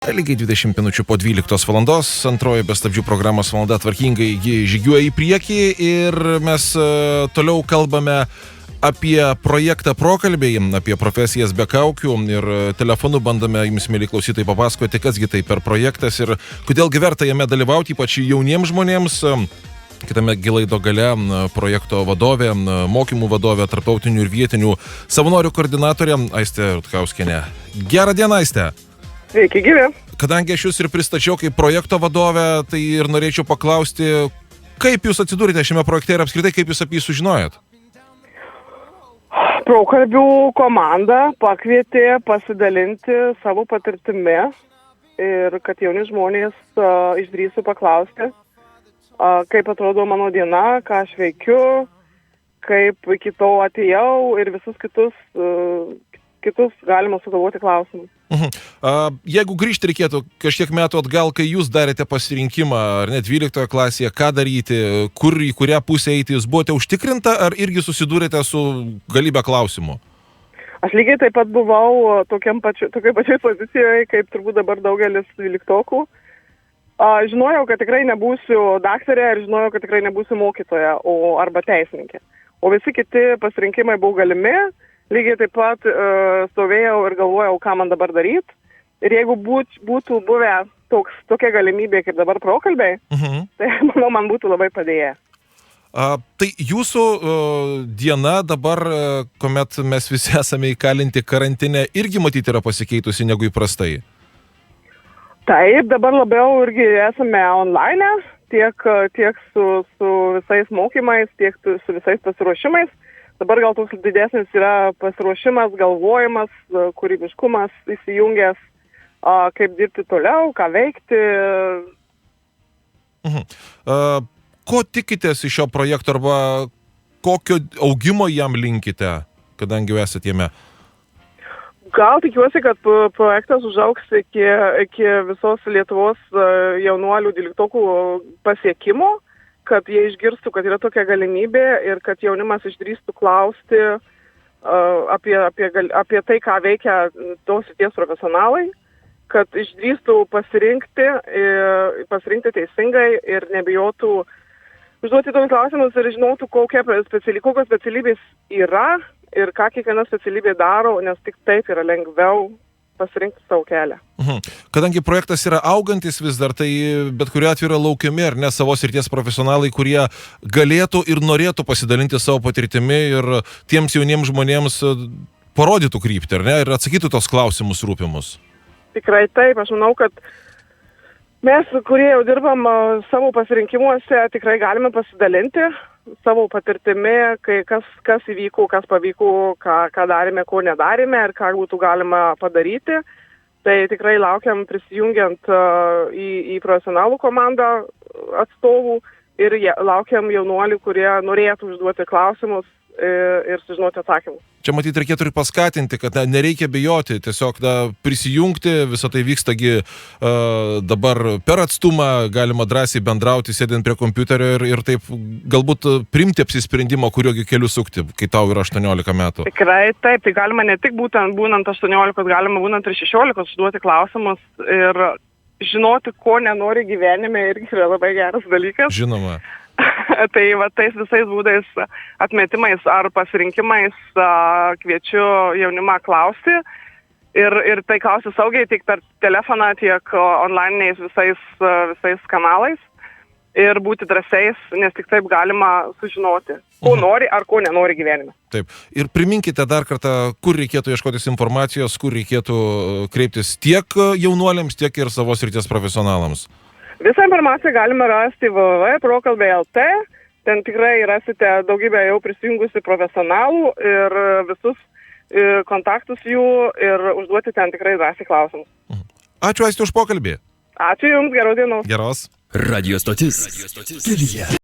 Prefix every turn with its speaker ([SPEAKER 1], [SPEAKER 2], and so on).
[SPEAKER 1] Lygiai 20 minučių po 12 valandos, antroji be stabdžių programos valanda tvarkingai žygiuoja į priekį ir mes toliau kalbame apie projektą Prokalbiai, apie profesijas be kaukių ir telefonu bandome jums, mėly klausytojai, papasakoti, kasgi tai per projektas ir kodėlgi verta jame dalyvauti, ypač jauniems žmonėms. Kitame laido gale projekto vadovė, mokymų vadovė, tarptautinių ir vietinių savanorių koordinatorė Aistė Rutkauskienė. Gerą dieną, Aistė!
[SPEAKER 2] Sveiki, gyvi.
[SPEAKER 1] Kadangi aš jūs ir pristačiau kaip projekto vadovę, tai ir norėčiau paklausti, kaip jūs atsidūrėte šiame projekte ir apskritai kaip jūs apie jį sužinojot?
[SPEAKER 2] Prokalbių komanda pakvietė pasidalinti savo patirtimi ir kad jauni žmonės išdrįstų paklausti, kaip atrodo mano diena, ką aš veikiu, kaip iki to atėjau ir visus kitus galima sugalvoti klausimus.
[SPEAKER 1] Jeigu grįžti reikėtų kažkiek metų atgal, kai jūs darėte pasirinkimą, ar net 12 klasėje, ką daryti, į kurią pusę eiti, jūs buvote užtikrinta, ar irgi susidūrėte su galybė klausimų?
[SPEAKER 2] Aš lygiai taip pat buvau tokioj pačioj pozicijoje, kaip turbūt dabar daugelis 12-okų. Žinojau, kad tikrai nebūsiu daktarė ir žinojau, kad tikrai nebūsiu mokytoja arba teisininkė. O visi kiti pasirinkimai buvo galimi. Lygiai taip pat stovėjau ir galvojau, ką man dabar daryti. Ir jeigu būtų buvę tokia galimybė kaip dabar Prokalbiai, tai manau, man būtų labai padėję.
[SPEAKER 1] Tai jūsų diena dabar, kuomet mes visi esame įkalinti karantine, irgi matyti yra pasikeitusi negu įprastai?
[SPEAKER 2] Taip, dabar labiau irgi esame online, tiek su visais mokymais, tiek su visais pasiruošimais. Dabar gal toks didesnis yra pasiruošimas, galvojimas, kūrybiškumas įsijungęs, kaip dirbti toliau, ką veikti.
[SPEAKER 1] Ko tikitės iš šio projekto arba kokio augimo jam linkite, kadangi jau esate jame?
[SPEAKER 2] Gal tikiuosi, kad projektas užaugs iki visos Lietuvos jaunuolių 12-okų pasiekimo, kad jie išgirstų, kad yra tokia galimybė ir kad jaunimas išdrįstų klausti apie tai, ką veikia tos srities profesionalai, kad išdrįstų pasirinkti teisingai ir nebijotų užduoti tokius klausimus ir žinotų, kokios specialybės yra ir ką kiekviena specialybė daro, nes tik taip yra lengviau pasirinkti savo kelią.
[SPEAKER 1] Kadangi projektas yra augantis vis dar, tai bet kuriuo atveju yra laukiami ar ne savo srities profesionalai, kurie galėtų ir norėtų pasidalinti savo patirtimi ir tiems jauniems žmonėms parodytų kryptį, ar ne, ir atsakytų tos klausimus rūpimus. Tikrai
[SPEAKER 2] taip, aš manau, kad mes, kurie jau dirbam savo pasirinkimuose, tikrai galime pasidalinti savo patirtimi, kas įvyko, kas pavyko, ką darėme, ko nedarėme ir ką būtų galima padaryti. Tai tikrai laukiam prisijungiant į profesionalų komandą atstovų ir laukiam jaunuolių, kurie norėtų užduoti klausimus ir sužinoti atsakymus.
[SPEAKER 1] Čia matyt reikėtų ir paskatinti, kad nereikia bijoti, tiesiog prisijungti, visą tai vykstagi dabar per atstumą, galima drąsiai bendrauti, sėdint prie kompiuterio ir taip galbūt priimti apsisprendimą, kuriuo keliu sukti, kai tau yra 18 metų.
[SPEAKER 2] Tikrai taip, tai galima ne tik būnant 18, galima būnant ir 16 užduoti klausimus ir žinoti, ko nenori gyvenime, irgi yra labai geras dalykas.
[SPEAKER 1] Žinoma.
[SPEAKER 2] Tai va tais visais būdais, atmetimais ar pasirinkimais kviečiu jaunimą klausti ir tai klausti saugiai tiek per telefoną, tiek onlininiais visais kanalais ir būti drąsiais, nes tik taip galima sužinoti, ko nori ar ko nenori gyvenime.
[SPEAKER 1] Taip. Ir priminkite dar kartą, kur reikėtų ieškotis informacijos, kur reikėtų kreiptis tiek jaunuoliams, tiek ir savo srities profesionalams.
[SPEAKER 2] Visą informaciją galime rasti www.prokalbiai.lt. Ten tikrai rasite daugybę jau prisijungusių profesionalų ir visus kontaktus jų ir užduoti ten tikrai drąsiai klausimus.
[SPEAKER 1] Ačiū, Aistė, už pokalbį.
[SPEAKER 2] Ačiū Jums, geros dienos.
[SPEAKER 1] Geros.
[SPEAKER 3] Radio stotis. Kelyje.